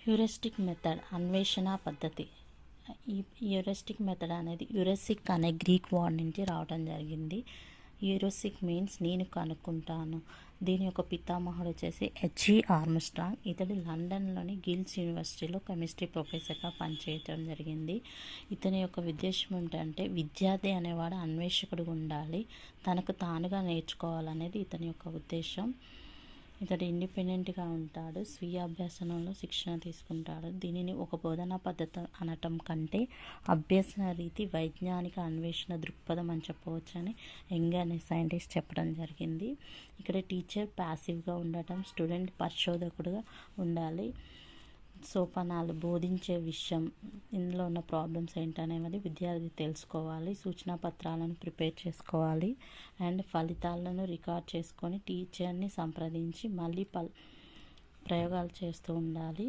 Heuristic method అన్వేషణ పద్ధతి. ఈ హ్యూరిస్టిక్ మెథడ్ అనేది హ్యూరిస్టిక్ అనే గ్రీక్ వర్డ్ నుంచి రావడం జరిగింది. హ్యూరిస్టిక్ మీన్స్ నేను కనుక్కుంటాను. దీని యొక్క పితామహుడు వచ్చేసి హెచ్ఈ ఆర్మ్స్ట్రాంగ్. ఇతడు లండన్లోని గిల్స్ యూనివర్సిటీలో కెమిస్ట్రీ ప్రొఫెసర్గా పనిచేయడం జరిగింది. ఇతని యొక్క ఉద్దేశం ఏంటంటే విద్యార్థి అనేవాడు అన్వేషకుడు ఉండాలి, తనకు తానుగా నేర్చుకోవాలనేది ఇతని యొక్క ఉద్దేశం. ఇతడు ఇండిపెండెంట్గా ఉంటాడు, స్వీయ అభ్యసనంలో శిక్షణ తీసుకుంటాడు. దీనిని ఒక బోధనా పద్ధతి అనటం కంటే అభ్యసన రీతి వైజ్ఞానిక అన్వేషణ దృక్పథం అని చెప్పవచ్చని యంగ్ అనే సైంటిస్ట్ చెప్పడం జరిగింది. ఇక్కడ టీచర్ ప్యాసివ్గా ఉండటం, స్టూడెంట్ పరిశోధకుడుగా ఉండాలి. సోపానాలు బోధించే విషయం, ఇందులో ఉన్న ప్రాబ్లమ్స్ ఏంటనేది విద్యార్థి తెలుసుకోవాలి. సూచనా పత్రాలను ప్రిపేర్ చేసుకోవాలి అండ్ ఫలితాలను రికార్డ్ చేసుకొని టీచర్ని సంప్రదించి మళ్ళీ ప్రయోగాలు చేస్తూ ఉండాలి.